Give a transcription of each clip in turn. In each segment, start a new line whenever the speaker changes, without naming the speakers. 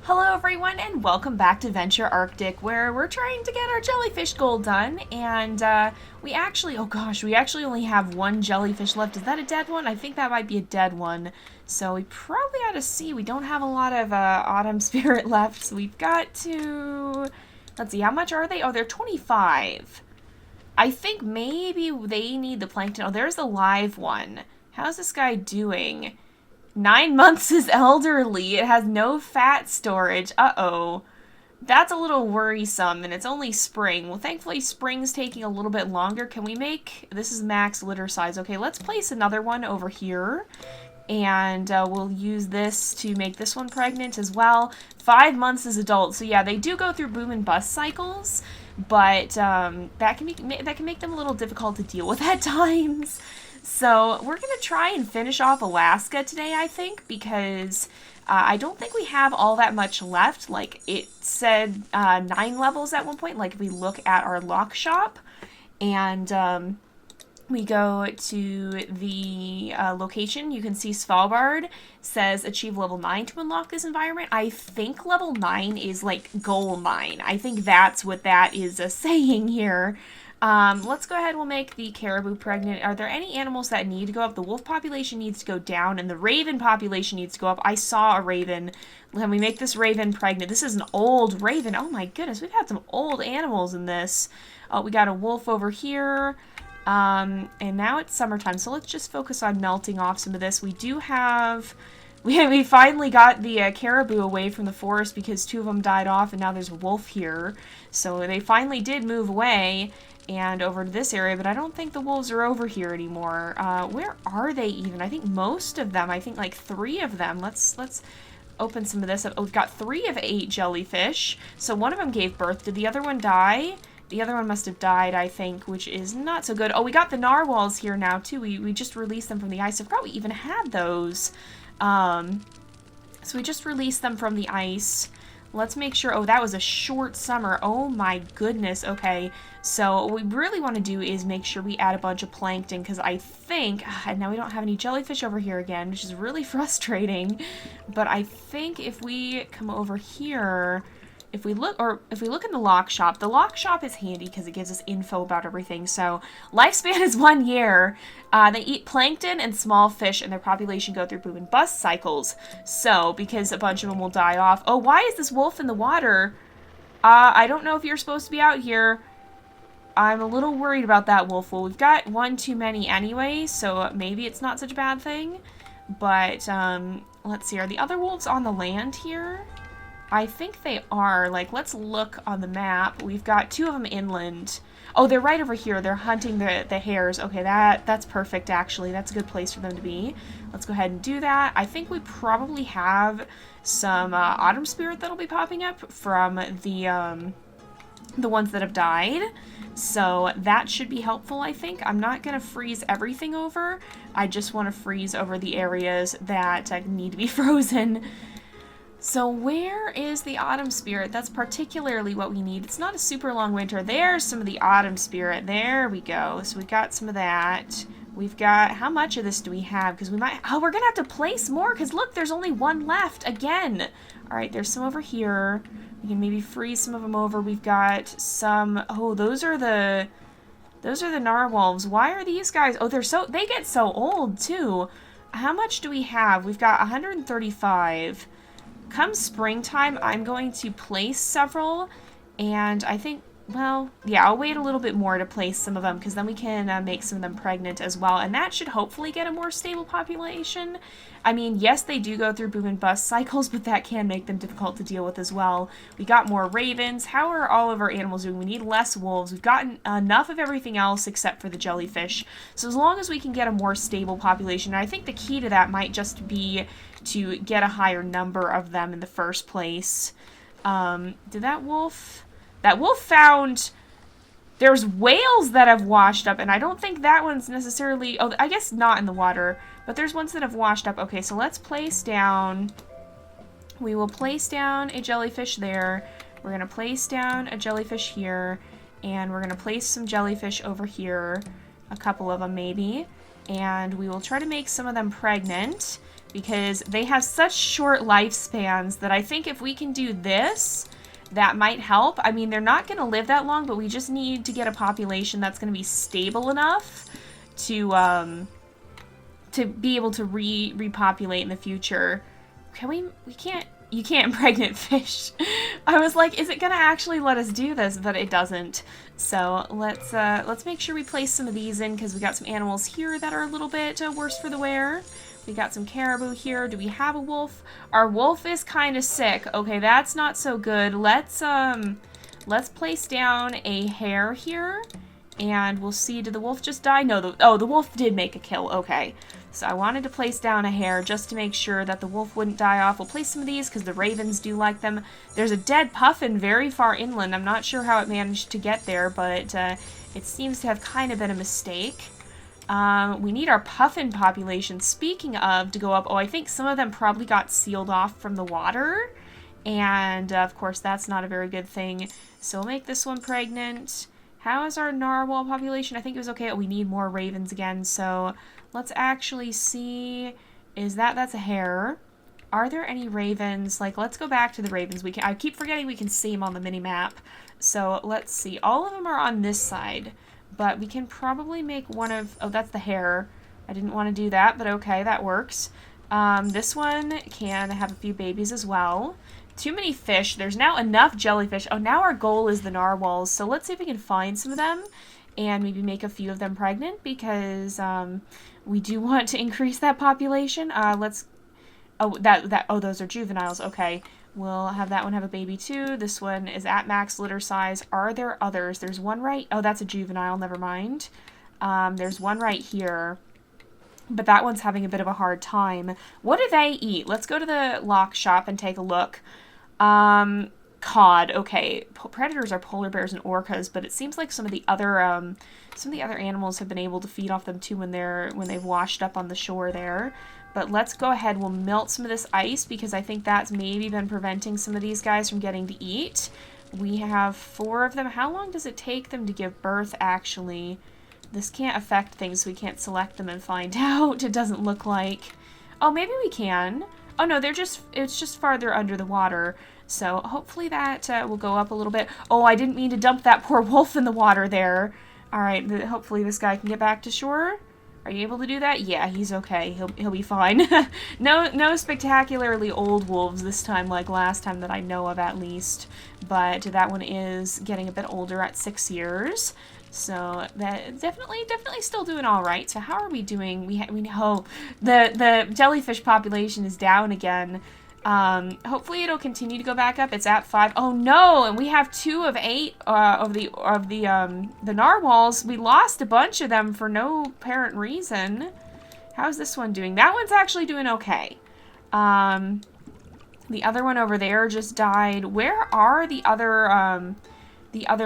Hello everyone and welcome back to Venture Arctic, where we're trying to get our jellyfish goal done, and we actually only have one jellyfish left. Is that a dead one? I think that might be a dead one. So we probably ought to see. We don't have a lot of autumn spirit left, so we've got to... Let's see, how much are they? Oh, they're 25. I think maybe they need the plankton. Oh, there's the live one. How's this guy doing? 9 months is elderly. It has no fat storage. Uh-oh. That's a little worrisome, and it's only spring. Well, thankfully, spring's taking a little bit longer. Can we make... This is max litter size. Okay, let's place another one over here. And we'll use this to make this one pregnant as well. 5 months is adult. So yeah, they do go through boom and bust cycles. But that can make them a little difficult to deal with at times. So we're going to try and finish off Alaska today, I think, because I don't think we have all that much left. Like, it said 9 levels at one point, like if we look at our lock shop, and we go to the location, you can see Svalbard says achieve level 9 to unlock this environment. I think level 9 is like goal 9. I think that's what that is saying here. Let's go ahead, we'll make the caribou pregnant. Are there any animals that need to go up? The wolf population needs to go down, and the raven population needs to go up. I saw a raven. Can we make this raven pregnant? This is an old raven. Oh my goodness, we've had some old animals in this. We got a wolf over here. And now it's summertime, so let's just focus on melting off some of this. We do have... We finally got the caribou away from the forest because 2 of them died off, and now there's a wolf here. So they finally did move away and over to this area, but I don't think the wolves are over here anymore. Where are they even? I think most of them, I think like 3 of them. Let's open some of this up. Oh, we've got 3 of 8 jellyfish. So one of them gave birth. Did the other one die? The other one must have died, I think, which is not so good. Oh, we got the narwhals here now, too. We just released them from the ice. I forgot we even had those. So we just released them from the ice. Let's make sure... Oh, that was a short summer. Oh my goodness. Okay, so what we really want to do is make sure we add a bunch of plankton, because I think... And now we don't have any jellyfish over here again, which is really frustrating. But I think if we come over here... If we look in the lock shop is handy because it gives us info about everything. So lifespan is 1 year. They eat plankton and small fish, and their population go through boom and bust cycles. So because a bunch of them will die off. Oh, why is this wolf in the water? I don't know if you're supposed to be out here. I'm a little worried about that wolf. Well, we've got 1 too many anyway, so maybe it's not such a bad thing. But let's see. Are the other wolves on the land here? I think they are. Like, let's look on the map. We've got 2 of them inland. Oh, they're right over here. They're hunting the hares. Okay, that's perfect, actually. That's a good place for them to be. Let's go ahead and do that. I think we probably have some autumn spirit that'll be popping up from the ones that have died. So that should be helpful, I think. I'm not going to freeze everything over. I just want to freeze over the areas that need to be frozen. So where is the autumn spirit? That's particularly what we need. It's not a super long winter. There's some of the autumn spirit. There we go. So we've got some of that. We've got... How much of this do we have? Because we might... Oh, we're going to have to place more because look, there's only 1 left again. All right, there's some over here. We can maybe freeze some of them over. We've got some... Oh, those are the narwhals. Why are these guys... Oh, they get so old too. How much do we have? We've got 135. Come springtime, I'm going to place several, and I think, well, yeah, I'll wait a little bit more to place some of them, because then we can make some of them pregnant as well, and that should hopefully get a more stable population. I mean, yes, they do go through boom and bust cycles, but that can make them difficult to deal with as well. We got more ravens. How are all of our animals doing? We need less wolves. We've gotten enough of everything else except for the jellyfish. So as long as we can get a more stable population, and I think the key to that might just be to get a higher number of them in the first place. Did that wolf... That wolf found... There's whales that have washed up, and I don't think that one's necessarily... Oh, I guess not in the water, but there's ones that have washed up. Okay, so let's place down... We will place down a jellyfish there. We're going to place down a jellyfish here, and we're going to place some jellyfish over here. A couple of them, maybe. And we will try to make some of them pregnant. because they have such short lifespans that I think if we can do this, that might help. I mean, they're not going to live that long, but we just need to get a population that's going to be stable enough to be able to repopulate in the future. Can we can't, you can't impregnate fish. I was like, is it gonna actually let us do this? But it doesn't. So let's make sure we place some of these in, because we got some animals here that are a little bit worse for the wear. We got some caribou here. Do we have a wolf? Our wolf is kind of sick. Okay, that's not so good. Let's place down a hare here, and we'll see. Did the wolf just die? No, the wolf did make a kill. Okay. So I wanted to place down a hare just to make sure that the wolf wouldn't die off. We'll place some of these because the ravens do like them. There's a dead puffin very far inland. I'm not sure how it managed to get there, but it seems to have kind of been a mistake. We need our puffin population, speaking of, to go up. Oh, I think some of them probably got sealed off from the water. And, of course, that's not a very good thing. So we'll make this one pregnant. How is our narwhal population? I think it was okay. Oh, we need more ravens again, so let's actually see. That's a hare. Are there any ravens? Like, let's go back to the ravens. I keep forgetting we can see them on the mini-map. So let's see. All of them are on this side, but we can probably make one of... Oh, that's the hare. I didn't want to do that, but okay, that works. This one can have a few babies as well. Too many fish. There's now enough jellyfish. Oh, now our goal is the narwhals. So let's see if we can find some of them and maybe make a few of them pregnant, because we do want to increase that population. Oh, those are juveniles. Okay. We'll have that one have a baby too. This one is at max litter size. Are there others? There's one right... Oh, that's a juvenile. Never mind. There's one right here. But that one's having a bit of a hard time. What do they eat? Let's go to the lock shop and take a look. Cod. Okay, predators are polar bears and orcas, but it seems like some of the other animals have been able to feed off them too when they've washed up on the shore there. But let's go ahead. We'll melt some of this ice, because I think that's maybe been preventing some of these guys from getting to eat. We have 4 of them. How long does it take them to give birth, actually? This can't affect things, so we can't select them and find out. It doesn't look like. Oh, maybe we can. Oh, no, it's just farther under the water. So hopefully that will go up a little bit. Oh, I didn't mean to dump that poor wolf in the water there. All right, hopefully this guy can get back to shore. Are you able to do that? Yeah, he's okay. He'll be fine. No spectacularly old wolves this time, like last time that I know of, at least. But that one is getting a bit older at 6 years. So that definitely still doing all right. So how are we doing? We know the jellyfish population is down again. Hopefully it'll continue to go back up. It's at 5. Oh no! And we have 2 of 8 of the narwhals. We lost a bunch of them for no apparent reason. How's this one doing? That one's actually doing okay. The other one over there just died. Where are the other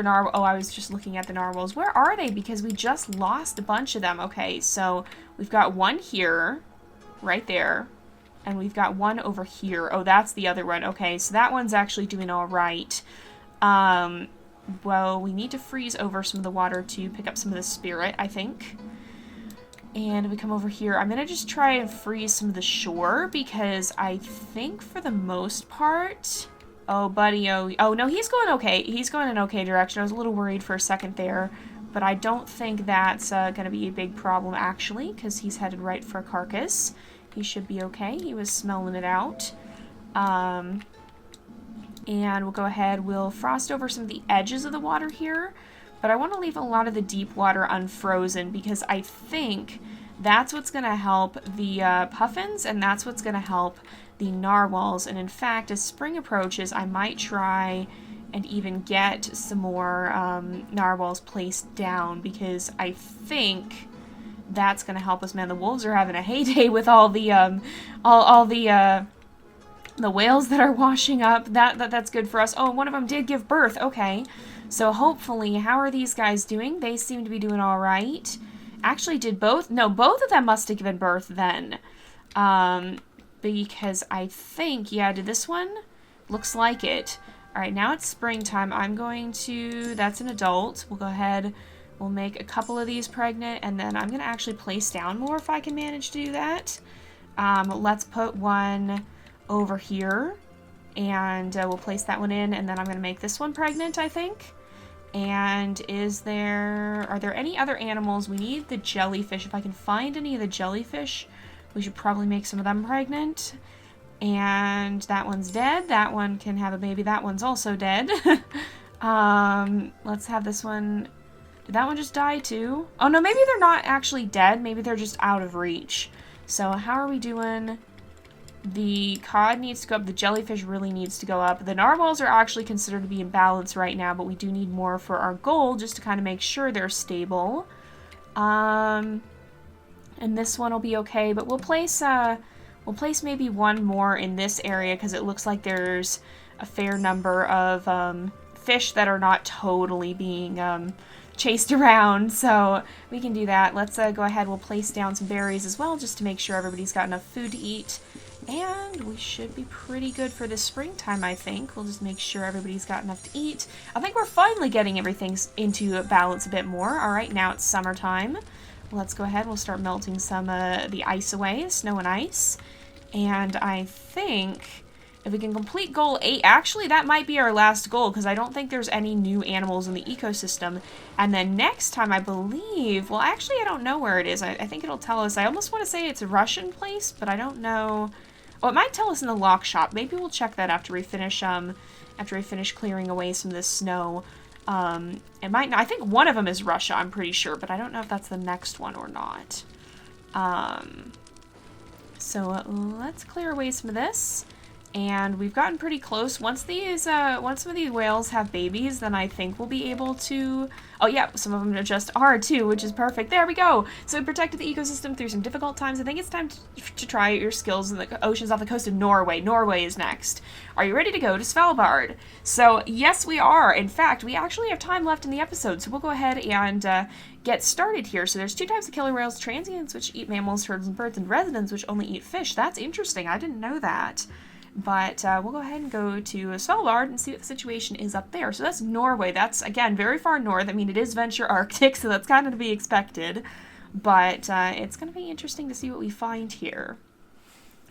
narwhals? Oh, I was just looking at the narwhals. Where are they? Because we just lost a bunch of them. Okay, so we've got one here, right there, and we've got one over here. Oh, that's the other one. Okay, so that one's actually doing all right. Well, we need to freeze over some of the water to pick up some of the spirit, I think. And we come over here. I'm going to just try and freeze some of the shore, because I think for the most part... Oh, buddy, oh no, he's going okay. He's going in an okay direction. I was a little worried for a second there, but I don't think that's going to be a big problem, actually, because he's headed right for a carcass. He should be okay. He was smelling it out. And we'll go ahead. We'll frost over some of the edges of the water here, but I want to leave a lot of the deep water unfrozen, because I think that's what's going to help the puffins, and that's what's going to help the narwhals. And in fact, as spring approaches, I might try and even get some more narwhals placed down, because I think that's going to help us. Man, the wolves are having a heyday with all the whales that are washing up. That's good for us. Oh, one of them did give birth. Okay, so hopefully, how are these guys doing? They seem to be doing all right. Actually, did both? No, both of them must have given birth then. Because I think, yeah, did this one? Looks like it. All right, now it's springtime. I'm going to, that's an adult. We'll go ahead, we'll make a couple of these pregnant, and then I'm going to actually place down more if I can manage to do that. Let's put one over here, and we'll place that one in, and then I'm going to make this one pregnant, I think. And are there any other animals? We need the jellyfish. If I can find any of the jellyfish, we should probably make some of them pregnant. And that one's dead. That one can have a baby. That one's also dead. Let's have this one. Did that one just die too? Oh no, maybe they're not actually dead. Maybe they're just out of reach. So how are we doing? The cod needs to go up. The jellyfish really needs to go up. The narwhals are actually considered to be in balance right now, but we do need more for our goal just to kind of make sure they're stable. And this one will be okay, but we'll place maybe one more in this area because it looks like there's a fair number of fish that are not totally being chased around, so we can do that. Let's go ahead. We'll place down some berries as well just to make sure everybody's got enough food to eat. And we should be pretty good for the springtime, I think. We'll just make sure everybody's got enough to eat. I think we're finally getting everything into balance a bit more. All right, now it's summertime. Let's go ahead. We'll start melting some of the ice away, snow and ice. And I think if we can complete goal 8, actually that might be our last goal because I don't think there's any new animals in the ecosystem. And then next time I believe, well actually I don't know where it is. I think it'll tell us. I almost want to say it's a Russian place, but I don't know. Oh, it might tell us in the lock shop. Maybe we'll check that after we finish clearing away some of this snow. It might not. I think one of them is Russia, I'm pretty sure, but I don't know if that's the next one or not. So let's clear away some of this. And we've gotten pretty close. Once some of these whales have babies, then I think we'll be able to... Oh yeah, some of them just are too, which is perfect. There we go! So we protected the ecosystem through some difficult times. I think it's time to try your skills in the oceans off the coast of Norway. Norway is next. Are you ready to go to Svalbard? So yes, we are. In fact, we actually have time left in the episode, so we'll go ahead and get started here. So there's 2 types of killer whales: transients, which eat mammals, herds, and birds, and residents, which only eat fish. That's interesting. I didn't know that. But we'll go ahead and go to Svalbard and see what the situation is up there. So that's Norway. That's, again, very far north. I mean, it is Venture Arctic, so that's kind of to be expected. But it's going to be interesting to see what we find here.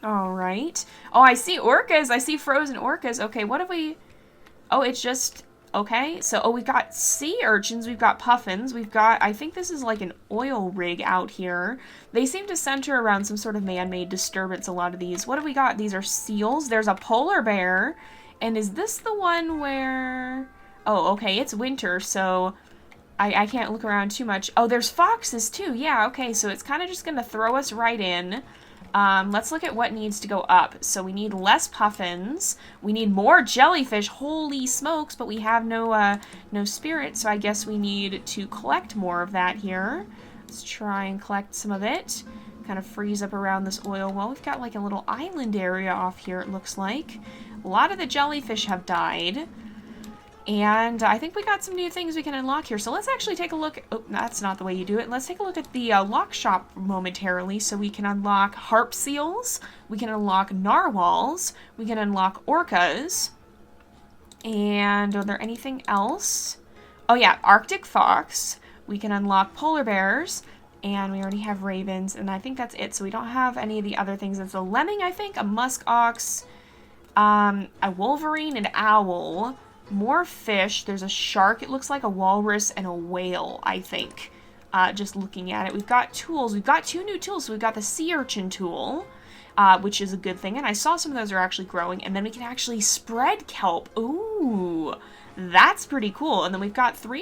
All right. Oh, I see orcas. I see frozen orcas. Okay, what have we... Oh, it's just... Okay, so, we've got sea urchins, we've got puffins, we've got, I think this is like an oil rig out here. They seem to center around some sort of man-made disturbance, a lot of these. What have we got? These are seals. There's a polar bear. And is this the one where... Oh, okay, it's winter, so I can't look around too much. Oh, there's foxes too. Yeah, okay, so it's kind of just going to throw us right in. Let's look at what needs to go up. So we need less puffins. We need more jellyfish. Holy smokes, but we have no spirit, so I guess we need to collect more of that here. Let's try and collect some of it. Kind of freeze up around this oil well. We've got like a little island area off here, it looks like. A lot of the jellyfish have died. And I think we got some new things we can unlock here. So let's actually take a look. Oh, that's not the way you do it. Let's take a look at the lock shop momentarily. So we can unlock harp seals. We can unlock narwhals. We can unlock orcas. And are there anything else? Oh yeah, Arctic fox. We can unlock polar bears. And we already have ravens. And I think that's it. So we don't have any of the other things. It's a lemming, I think. A musk ox. A wolverine, an owl. More fish. There's a shark. It looks like a walrus and a whale, I think. Just looking at it. We've got tools. We've got 2 new tools. So we've got the sea urchin tool, which is a good thing. And I saw some of those are actually growing. And then we can actually spread kelp. Ooh, that's pretty cool. And then we've got 4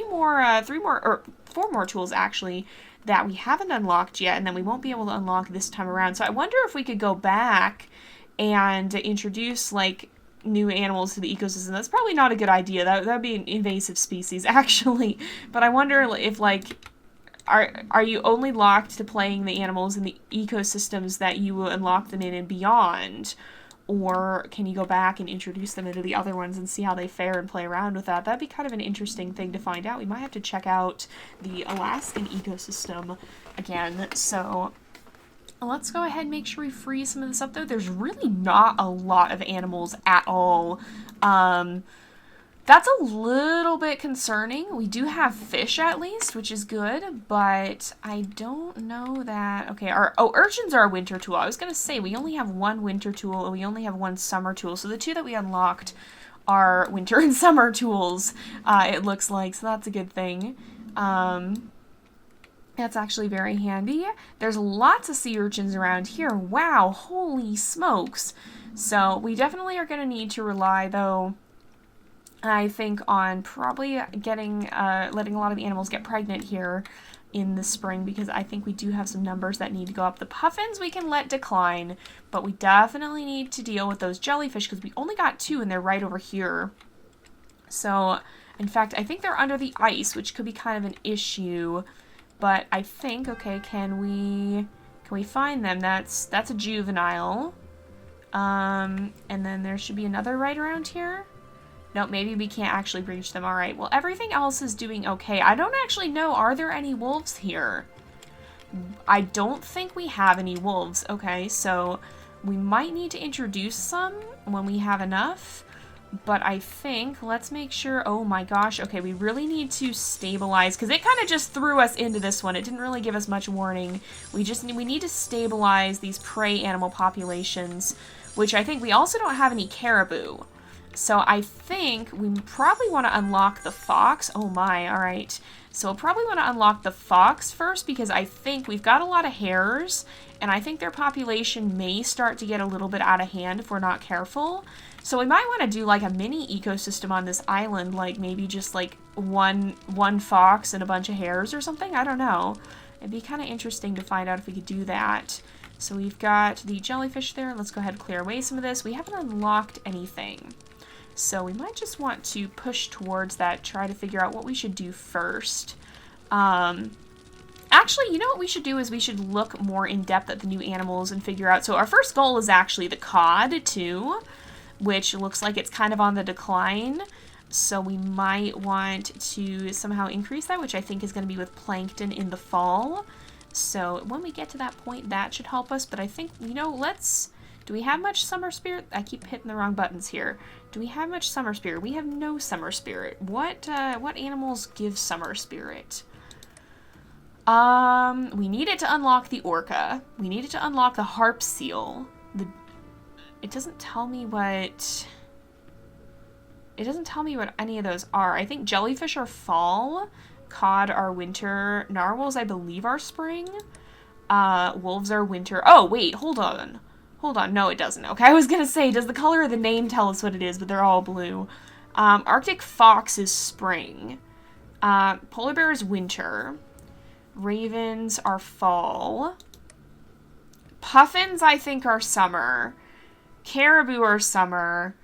more tools, actually, that we haven't unlocked yet. And then we won't be able to unlock this time around. So I wonder if we could go back and introduce, like, new animals to the ecosystem. That's probably not a good idea. That would be an invasive species, actually. But I wonder if, like, are you only locked to playing the animals in the ecosystems that you will unlock them in and beyond? Or can you go back and introduce them into the other ones and see how they fare and play around with that? That'd be kind of an interesting thing to find out. We might have to check out the Alaskan ecosystem again. So let's go ahead and make sure we freeze some of this up, though. There's really not a lot of animals at all. That's a little bit concerning. We do have fish at least, which is good, but I don't know that... Okay, urchins are a winter tool. I was going to say, we only have one winter tool and we only have one summer tool, so the two that we unlocked are winter and summer tools, it looks like, so that's a good thing. That's actually very handy. There's lots of sea urchins around here. Wow, holy smokes. So we definitely are going to need to rely, though, I think, on probably letting a lot of the animals get pregnant here in the spring, because I think we do have some numbers that need to go up. The puffins we can let decline, but we definitely need to deal with those jellyfish, because we only got 2 and they're right over here. So, in fact, I think they're under the ice, which could be kind of an issue. But I think, okay, can we find them? That's a juvenile. And then there should be another right around here. No, maybe we can't actually reach them. All right, well, everything else is doing okay. I don't actually know, are there any wolves here? I don't think we have any wolves. Okay, so we might need to introduce some when we have enough. But I think, let's make sure, oh my gosh, okay, we really need to stabilize, because it kind of just threw us into this one. It didn't really give us much warning. We need to stabilize these prey animal populations, which I think we also don't have any caribou. So I think we probably want to unlock the fox. Oh my, all right. So we'll probably want to unlock the fox first, because I think we've got a lot of hares, and I think their population may start to get a little bit out of hand if we're not careful. So we might want to do like a mini ecosystem on this island, like maybe just like one fox and a bunch of hares or something. I don't know. It'd be kind of interesting to find out if we could do that. So we've got the jellyfish there. Let's go ahead and clear away some of this. We haven't unlocked anything. So we might just want to push towards that, try to figure out what we should do first. Actually, you know what we should do is we should look more in depth at the new animals and figure out. So our first goal is actually the cod too, which looks like it's kind of on the decline. So we might want to somehow increase that, which I think is going to be with plankton in the fall. So when we get to that point, that should help us. But I think, you know, do we have much summer spirit? I keep hitting the wrong buttons here. Do we have much summer spirit? We have no summer spirit. What animals give summer spirit? We needed to unlock the orca. We needed to unlock the harp seal. It doesn't tell me what... It doesn't tell me what any of those are. I think jellyfish are fall. Cod are winter. Narwhals, I believe, are spring. Wolves are winter. Oh, wait, hold on. Hold on. No, it doesn't. Okay, I was going to say, does the color of the name tell us what it is? But they're all blue. Arctic fox is spring. Polar bear is winter. Ravens are fall. Puffins, I think, are summer. Caribou are summer.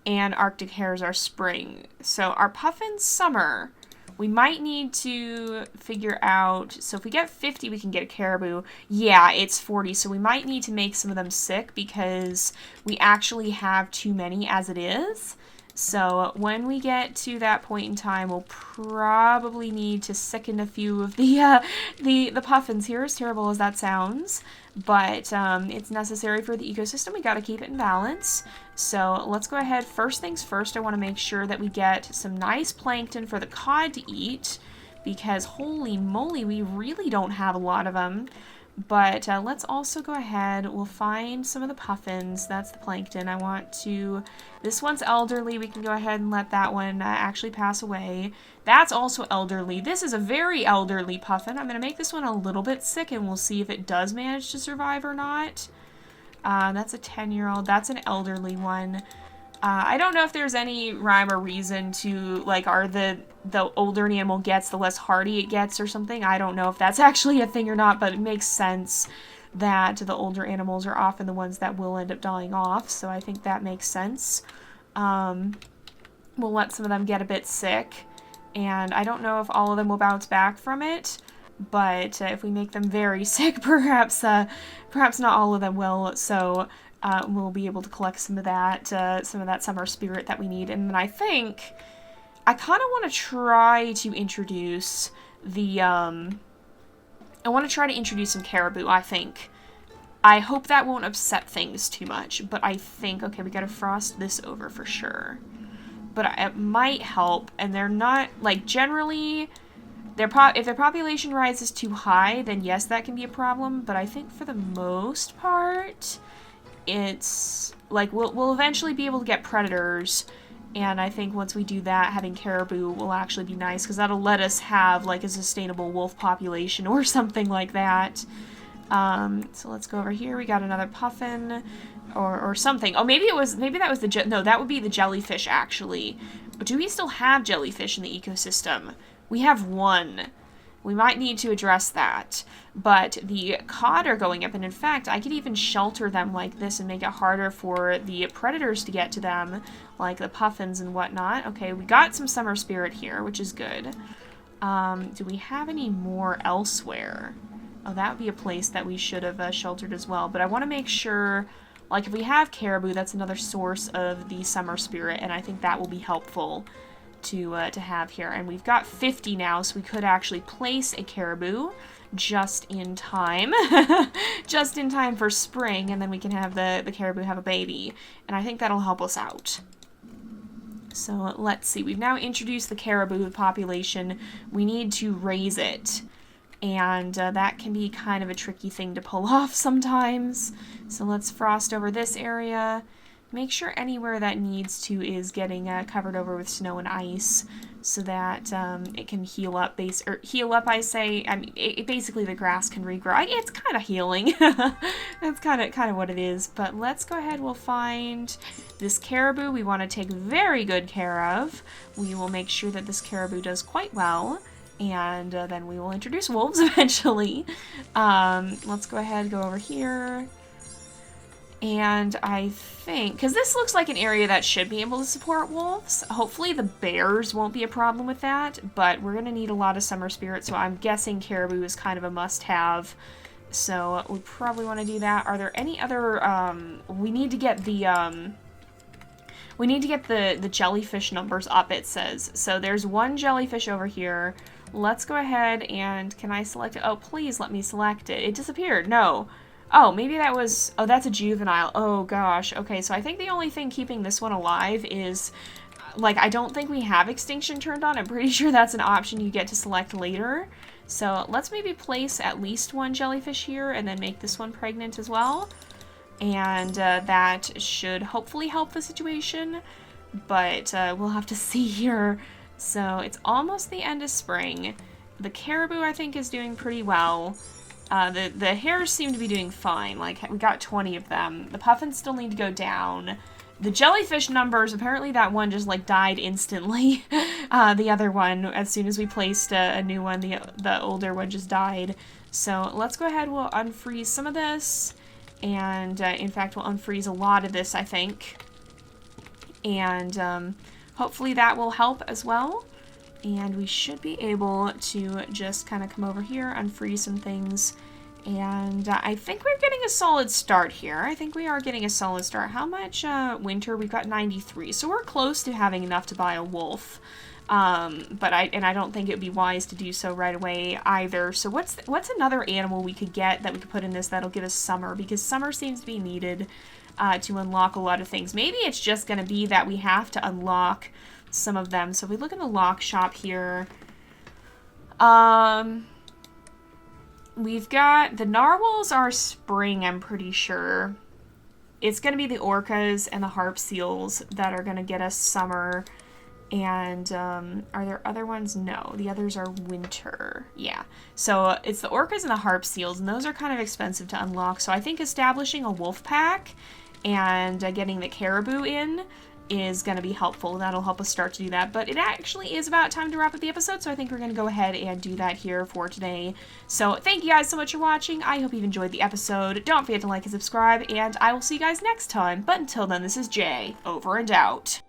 And Arctic hares are spring. So our puffins, summer. We might need to figure out... So if we get 50, we can get a caribou. Yeah, it's 40. So we might need to make some of them sick because we actually have too many as it is. So when we get to that point in time, we'll probably need to sicken a few of the puffins here, as terrible as that sounds. But it's necessary for the ecosystem. We got to keep it in balance. So let's go ahead. First things first, I want to make sure that we get some nice plankton for the cod to eat, because holy moly, we really don't have a lot of them. But let's also go ahead. We'll find some of the puffins. That's the plankton. I want to... This one's elderly. We can go ahead and let that one actually pass away. That's also elderly. This is a very elderly puffin. I'm going to make this one a little bit sick, and we'll see if it does manage to survive or not. That's a 10-year-old. That's an elderly one. I don't know if there's any rhyme or reason to, like, the older an animal gets, the less hardy it gets or something. I don't know if that's actually a thing or not, but it makes sense that the older animals are often the ones that will end up dying off, so I think that makes sense. We'll let some of them get a bit sick, and I don't know if all of them will bounce back from it, but if we make them very sick, perhaps not all of them will, so... we'll be able to collect some of that summer spirit that we need. And then I think I kind of want to try to introduce the, I want to try to introduce some caribou, I think. I hope that won't upset things too much, but I think, okay, we got to frost this over for sure. but it might help. And they're not, like, generally, if their population rises too high, then yes, that can be a problem. But I think for the most part, it's, like, we'll eventually be able to get predators. And I think once we do that, having caribou will actually be nice, because that'll let us have, like, a sustainable wolf population or something like that. So let's go over here. We got another puffin or something. Oh, maybe that was no, that would be the jellyfish, actually. But do we still have jellyfish in the ecosystem? We have one. We might need to address that. But the cod are going up, and in fact, I could even shelter them like this and make it harder for the predators to get to them, like the puffins and whatnot. Okay, we got some summer spirit here, which is good. Do we have any more elsewhere? Oh, that would be a place that we should have sheltered as well. But I want to make sure, like, if we have caribou, that's another source of the summer spirit, and I think that will be helpful to have here. And we've got 50 now, so we could actually place a caribou just in time. Just in time for spring, and then we can have the caribou have a baby. And I think that'll help us out. So let's see. We've now introduced the caribou population. We need to raise it. And that can be kind of a tricky thing to pull off sometimes. So let's frost over this area. Make sure anywhere that needs to is getting covered over with snow and ice, so that it can heal up. Heal up, I say. I mean, basically the grass can regrow. It's kind of healing. That's kind of what it is. But let's go ahead. We'll find this caribou. We want to take very good care of. We will make sure that this caribou does quite well. And then we will introduce wolves eventually. Let's go ahead, go over here. And I think, because this looks like an area that should be able to support wolves. Hopefully the bears won't be a problem with that, but we're going to need a lot of summer spirit, so I'm guessing caribou is kind of a must-have. So we probably want to do that. Are there any other, we need to get the jellyfish numbers up, it says. So there's one jellyfish over here. Let's go ahead and, can I select it? Oh, please let me select it. It disappeared. No. Oh, maybe that was, oh, that's a juvenile. Oh, gosh. Okay, so I think the only thing keeping this one alive is, like, I don't think we have extinction turned on. I'm pretty sure that's an option you get to select later. So let's maybe place at least one jellyfish here and then make this one pregnant as well. And that should hopefully help the situation, but we'll have to see here. So it's almost the end of spring. The caribou, I think, is doing pretty well. The hares seem to be doing fine. Like, we got 20 of them. The puffins still need to go down. The jellyfish numbers, apparently that one just, like, died instantly. The other one, as soon as we placed a new one, the older one just died. So let's go ahead, we'll unfreeze some of this. And, in fact, we'll unfreeze a lot of this, I think. And, hopefully that will help as well. And we should be able to just kind of come over here, unfreeze some things. And I think we're getting a solid start here. I think we are getting a solid start. How much winter? We've got 93. So we're close to having enough to buy a wolf. But I don't think it would be wise to do so right away either. So what's another animal we could get that we could put in this that'll give us summer? Because summer seems to be needed to unlock a lot of things. Maybe it's just going to be that we have to unlock some of them. So if we look in the lock shop here, we've got the narwhals are spring, I'm pretty sure. It's going to be the orcas and the harp seals that are going to get us summer. And are there other ones? No, the others are winter. Yeah, so it's the orcas and the harp seals, and those are kind of expensive to unlock. So I think establishing a wolf pack and getting the caribou in is going to be helpful. That'll help us start to do that. But it actually is about time to wrap up the episode, so I think we're going to go ahead and do that here for today. So thank you guys so much for watching. I hope you've enjoyed the episode. Don't forget to like and subscribe, and I will see you guys next time. But until then, this is Jay, over and out.